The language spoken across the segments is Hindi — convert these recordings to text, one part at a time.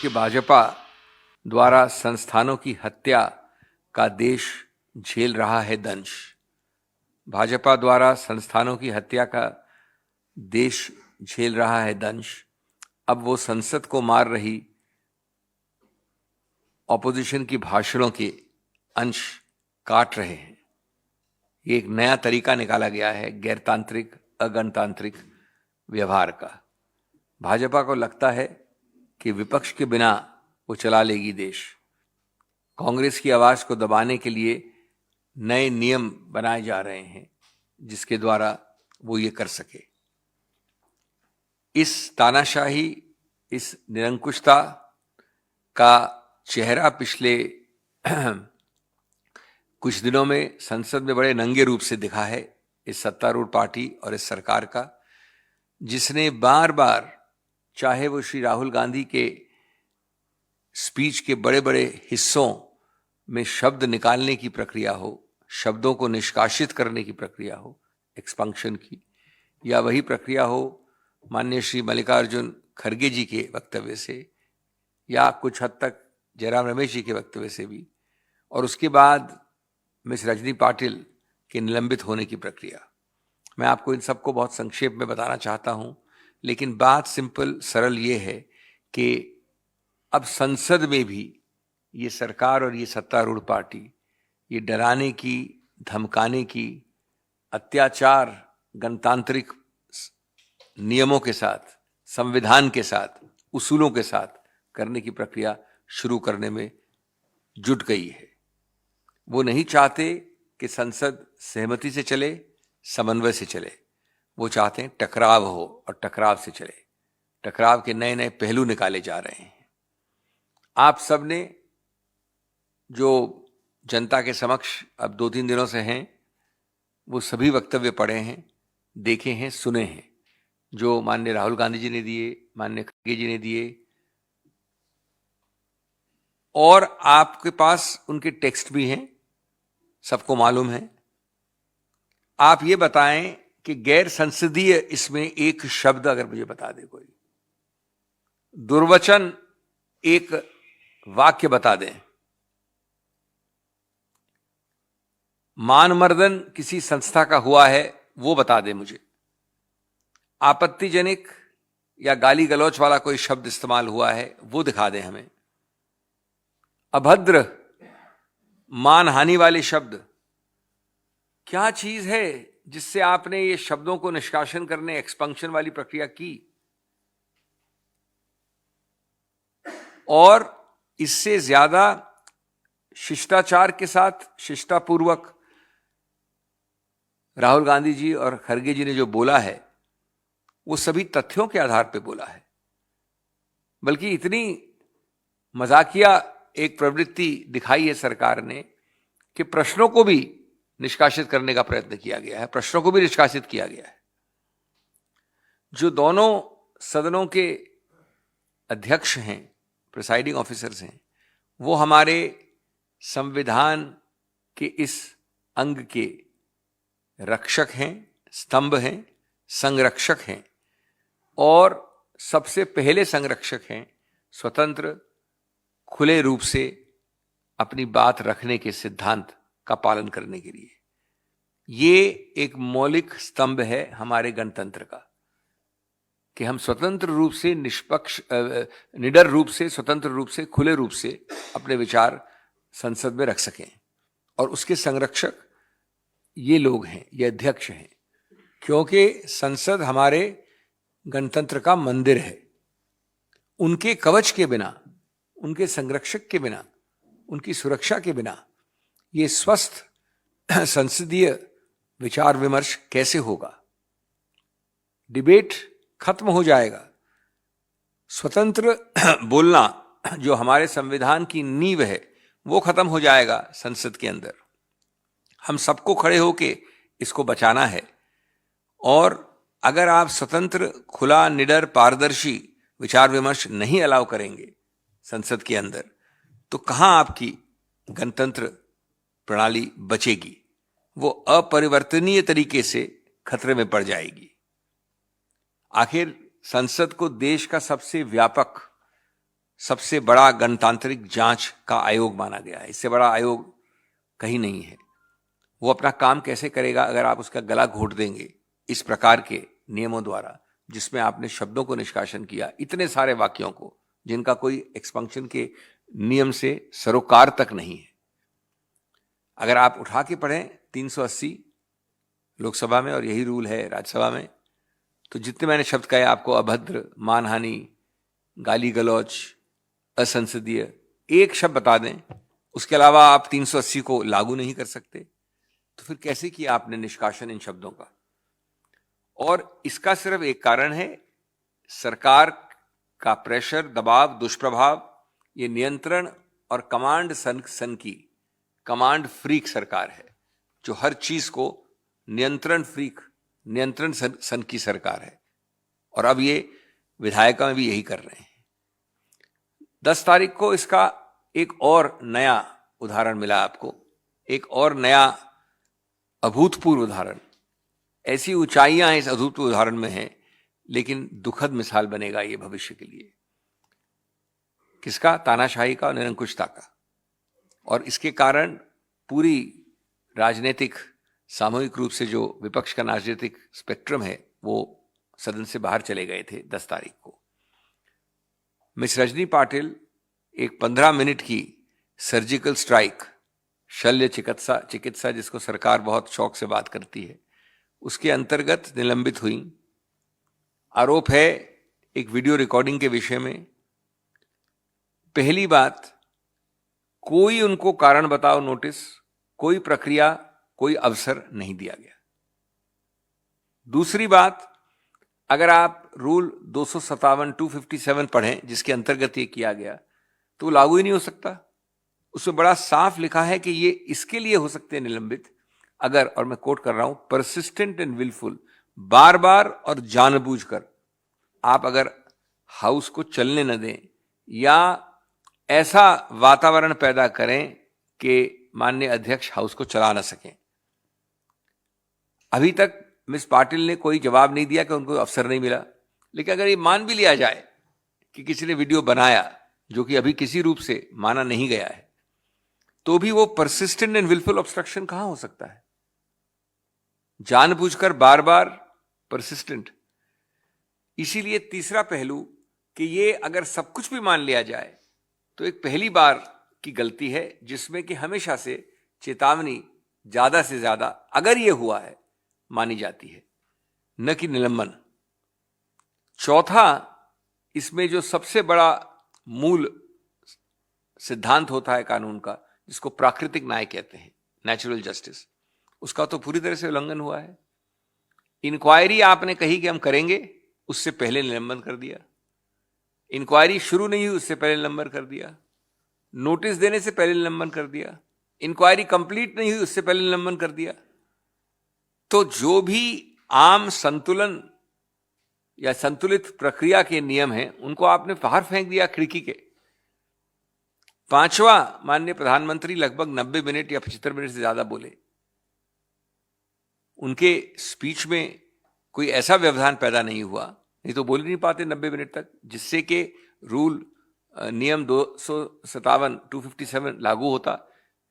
कि भाजपा द्वारा संस्थानों की हत्या का देश झेल रहा है दंश। भाजपा द्वारा संस्थानों की हत्या का देश झेल रहा है दंश। अब वो संसद को मार रही ऑपोजिशन की भाषणों के अंश काट रहे हैं। ये एक नया तरीका निकाला गया है गैरतांत्रिक अगणतांत्रिक व्यवहार का। भाजपा को लगता है कि विपक्ष के बिना वो चला लेगी देश। कांग्रेस की आवाज को दबाने के लिए नए नियम बनाए जा रहे हैं जिसके द्वारा वो ये कर सके। इस तानाशाही, इस निरंकुशता का चेहरा पिछले कुछ दिनों में संसद में बड़े नंगे रूप से दिखा है इस सत्तारूढ़ पार्टी और इस सरकार का, जिसने बार बार, चाहे वो श्री राहुल गांधी के स्पीच के बड़े बड़े हिस्सों में शब्द निकालने की प्रक्रिया हो, शब्दों को निष्कासित करने की प्रक्रिया हो एक्सपंक्शन की, या वही प्रक्रिया हो माननीय श्री मल्लिकार्जुन खड़गे जी के वक्तव्य से, या कुछ हद तक जयराम रमेश जी के वक्तव्य से भी, और उसके बाद मिस रजनी पाटिल के निलंबित होने की प्रक्रिया। मैं आपको इन सबको बहुत संक्षेप में बताना चाहता हूं, लेकिन बात सिंपल सरल ये है कि अब संसद में भी ये सरकार और ये सत्तारूढ़ पार्टी ये डराने की, धमकाने की, अत्याचार गणतांत्रिक नियमों के साथ, संविधान के साथ, उसूलों के साथ करने की प्रक्रिया शुरू करने में जुट गई है। वो नहीं चाहते कि संसद सहमति से चले, समन्वय से चले। वो चाहते हैं टकराव हो और टकराव से चले। टकराव के नए नए पहलू निकाले जा रहे हैं। आप सब ने जो जनता के समक्ष अब 2-3 दिनों से हैं, वो सभी वक्तव्य पढ़े हैं, देखे हैं, सुने हैं, जो माननीय राहुल गांधी जी ने दिए, माननीय खड़गे जी ने दिए, और आपके पास उनके टेक्स्ट भी हैं, सबको मालूम है। आप ये बताएं कि गैर संसदीय इसमें एक शब्द अगर मुझे बता दे, कोई दुर्वचन एक वाक्य बता दें, मानमर्दन किसी संस्था का हुआ है वो बता दे मुझे, आपत्तिजनक या गाली गलौच वाला कोई शब्द इस्तेमाल हुआ है वो दिखा दें हमें, अभद्र, मानहानि वाले शब्द। क्या चीज है जिससे आपने ये शब्दों को निष्कासन करने, एक्सपंक्शन वाली प्रक्रिया की? और इससे ज्यादा शिष्टाचार के साथ, शिष्टापूर्वक राहुल गांधी जी और खड़गे जी ने जो बोला है वो सभी तथ्यों के आधार पर बोला है। बल्कि इतनी मजाकिया एक प्रवृत्ति दिखाई है सरकार ने कि प्रश्नों को भी निष्कासित करने का प्रयत्न किया गया है। प्रश्नों को भी निष्कासित किया गया है। जो दोनों सदनों के अध्यक्ष हैं, प्रिसाइडिंग ऑफिसर्स हैं, वो हमारे संविधान के इस अंग के रक्षक हैं, स्तंभ हैं, संरक्षक हैं, और सबसे पहले संरक्षक हैं स्वतंत्र, खुले रूप से अपनी बात रखने के सिद्धांत का पालन करने के लिए। ये एक मौलिक स्तंभ है हमारे गणतंत्र का कि हम स्वतंत्र रूप से, निष्पक्ष, निडर रूप से, स्वतंत्र रूप से, खुले रूप से अपने विचार संसद में रख सकें। और उसके संरक्षक ये लोग हैं, ये अध्यक्ष हैं, क्योंकि संसद हमारे गणतंत्र का मंदिर है। उनके कवच के बिना, उनके संरक्षक के बिना, उनकी सुरक्षा के बिना ये स्वस्थ संसदीय विचार विमर्श कैसे होगा? डिबेट खत्म हो जाएगा। स्वतंत्र बोलना जो हमारे संविधान की नींव है वो खत्म हो जाएगा संसद के अंदर। हम सबको खड़े होके इसको बचाना है। और अगर आप स्वतंत्र, खुला, निडर, पारदर्शी विचार विमर्श नहीं अलाउ करेंगे संसद के अंदर, तो कहां आपकी गणतंत्र प्रणाली बचेगी? वो अपरिवर्तनीय तरीके से खतरे में पड़ जाएगी। आखिर संसद को देश का सबसे व्यापक सबसे बड़ा गणतांत्रिक जांच का आयोग माना गया है। इससे बड़ा आयोग कहीं नहीं है। वो अपना काम कैसे करेगा अगर आप उसका गला घोट देंगे इस प्रकार के नियमों द्वारा, जिसमें आपने शब्दों को निष्कासन किया, इतने सारे वाक्यों को जिनका कोई एक्सपंक्शन के नियम से सरोकार तक नहीं है। अगर आप उठा के पढ़ें 380 लोकसभा में और यही रूल है राज्यसभा में, तो जितने मैंने शब्द कहे आपको, अभद्र, मानहानि, गाली गलौच, असंसदीय, एक शब्द बता दें, उसके अलावा आप 380 को लागू नहीं कर सकते, तो फिर कैसे किया आपने निष्कासन इन शब्दों का? और इसका सिर्फ एक कारण है, सरकार का प्रेशर, दबाव, दुष्प्रभाव, ये नियंत्रण और कमांड सन की कमांड फ्रीक सरकार है, जो हर चीज को नियंत्रण सन की सरकार है। और अब ये विधायिका में भी यही कर रहे हैं। 10 तारीख को इसका एक और नया उदाहरण मिला आपको, एक और नया अभूतपूर्व उदाहरण। ऐसी ऊंचाइयां इस अभूतपूर्व उदाहरण में हैं, लेकिन दुखद मिसाल बनेगा ये भविष्य के लिए। किसका? तानाशाही का और निरंकुशता का। और इसके कारण पूरी राजनीतिक, सामूहिक रूप से जो विपक्ष का राजनीतिक स्पेक्ट्रम है, वो सदन से बाहर चले गए थे 10 तारीख को। मिस रजनी पाटिल एक 15 मिनट की सर्जिकल स्ट्राइक, शल्य चिकित्सा जिसको सरकार बहुत शौक से बात करती है, उसके अंतर्गत निलंबित हुई। आरोप है एक वीडियो रिकॉर्डिंग के विषय में। पहली बात, कोई उनको कारण बताओ नोटिस, कोई प्रक्रिया, कोई अवसर नहीं दिया गया। दूसरी बात, अगर आप रूल 257 पढ़ें जिसके अंतर्गत ये किया गया, तो लागू ही नहीं हो सकता। उसमें बड़ा साफ लिखा है कि ये इसके लिए हो सकते हैं निलंबित अगर, और मैं कोट कर रहा हूं, परसिस्टेंट एंड विलफुल, बार बार और जानबूझकर आप अगर हाउस को चलने न दें या ऐसा वातावरण पैदा करें कि माननीय अध्यक्ष हाउस को चला ना सकें। अभी तक मिस पाटिल ने कोई जवाब नहीं दिया कि उनको अवसर नहीं मिला, लेकिन अगर ये मान भी लिया जाए कि किसी ने वीडियो बनाया, जो कि अभी किसी रूप से माना नहीं गया है, तो भी वो परसिस्टेंट एंड विलफुल ऑब्स्ट्रक्शन कहां हो सकता है? जानबूझकर बार बार, परसिस्टेंट। इसीलिए तीसरा पहलू कि ये अगर सब कुछ भी मान लिया जाए तो एक पहली बार की गलती है, जिसमें कि हमेशा से चेतावनी ज्यादा से ज्यादा, अगर ये हुआ है, मानी जाती है, न कि निलंबन। चौथा, इसमें जो सबसे बड़ा मूल सिद्धांत होता है कानून का, जिसको प्राकृतिक न्याय कहते हैं, नेचुरल जस्टिस, उसका तो पूरी तरह से उल्लंघन हुआ है। इंक्वायरी आपने कही कि हम करेंगे, उससे पहले निलंबन कर दिया। इंक्वायरी शुरू नहीं हुई उससे पहले निलंबन कर दिया। नोटिस देने से पहले निलंबन कर दिया। इंक्वायरी कंप्लीट नहीं हुई उससे पहले निलंबन कर दिया। तो जो भी आम संतुलन या संतुलित प्रक्रिया के नियम हैं, उनको आपने बाहर फेंक दिया खिड़की के। पांचवा, माननीय प्रधानमंत्री लगभग 90 मिनट या 75 मिनट से ज्यादा बोले। उनके स्पीच में कोई ऐसा व्यवधान पैदा नहीं हुआ, नहीं तो बोल ही नहीं पाते 90 मिनट तक, जिससे कि रूल नियम 257 लागू होता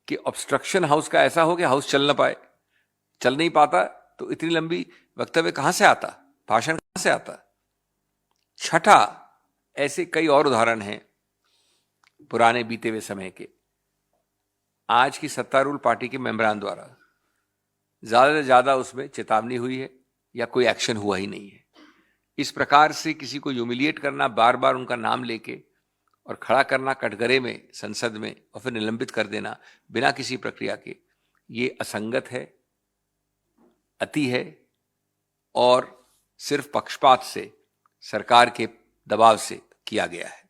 कि ऑब्स्ट्रक्शन हाउस का ऐसा हो कि हाउस चल ना पाए। चल नहीं पाता तो इतनी लंबी वक्तव्य कहां से आता, भाषण कहां से आता? छठा, ऐसे कई और उदाहरण हैं पुराने बीते हुए समय के। आज की सत्तारूढ़ पार्टी के मेंबरान द्वारा ज्यादा से ज्यादा उसमें चेतावनी हुई है या कोई एक्शन हुआ ही नहीं है। इस प्रकार से किसी को ह्यूमिलिएट करना, बार बार उनका नाम लेके और खड़ा करना कटघरे में, संसद में, और फिर निलंबित कर देना बिना किसी प्रक्रिया के, ये असंगत है, अति है और सिर्फ पक्षपात से, सरकार के दबाव से किया गया है।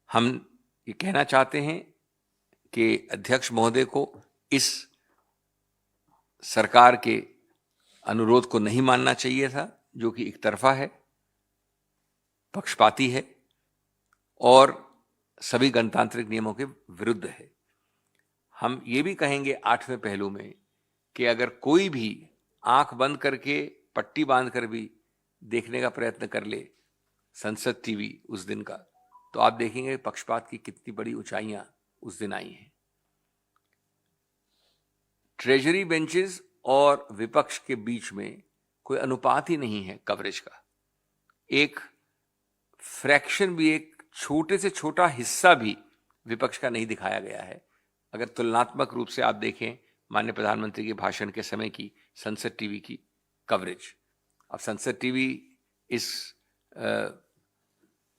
हम ये कहना चाहते हैं कि अध्यक्ष महोदय को इस सरकार के अनुरोध को नहीं मानना चाहिए था, जो कि एक तरफा है, पक्षपाती है और सभी गणतांत्रिक नियमों के विरुद्ध है। हम ये भी कहेंगे 8वें पहलू में कि अगर कोई भी आंख बंद करके, पट्टी बांध कर भी देखने का प्रयत्न कर ले संसद टीवी उस दिन का, तो आप देखेंगे पक्षपात की कितनी बड़ी ऊंचाइयां उस दिन आई हैं। ट्रेजरी बेंचेस और विपक्ष के बीच में कोई अनुपात ही नहीं है कवरेज का। एक फ्रैक्शन भी, एक छोटे से छोटा हिस्सा भी विपक्ष का नहीं दिखाया गया है। अगर तुलनात्मक रूप से आप देखें माननीय प्रधानमंत्री के भाषण के समय की संसद टीवी की कवरेज, अब संसद टीवी इस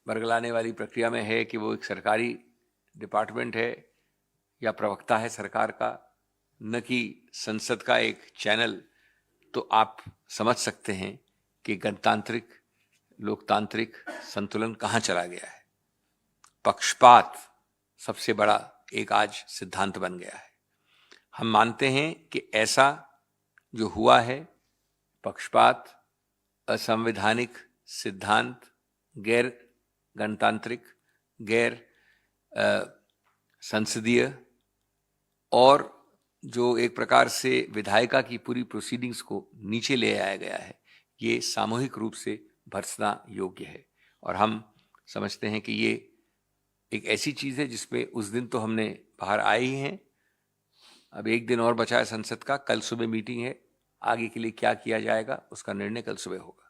बरगलाने वाली प्रक्रिया में है कि वो एक सरकारी डिपार्टमेंट है या प्रवक्ता है सरकार का, न कि संसद का एक चैनल। तो आप समझ सकते हैं कि गणतांत्रिक लोकतांत्रिक संतुलन कहाँ चला गया है। पक्षपात सबसे बड़ा एक आज सिद्धांत बन गया है। हम मानते हैं कि ऐसा जो हुआ है, पक्षपात, असंवैधानिक सिद्धांत, गैर गणतांत्रिक, गैर संसदीय, और जो एक प्रकार से विधायिका की पूरी प्रोसीडिंग्स को नीचे ले आया गया है, ये सामूहिक रूप से भर्त्सना योग्य है। और हम समझते हैं कि ये एक ऐसी चीज़ है जिसमें उस दिन तो हमने बाहर आए ही हैं। अब एक दिन और बचा है संसद का, कल सुबह मीटिंग है, आगे के लिए क्या किया जाएगा उसका निर्णय कल सुबह होगा।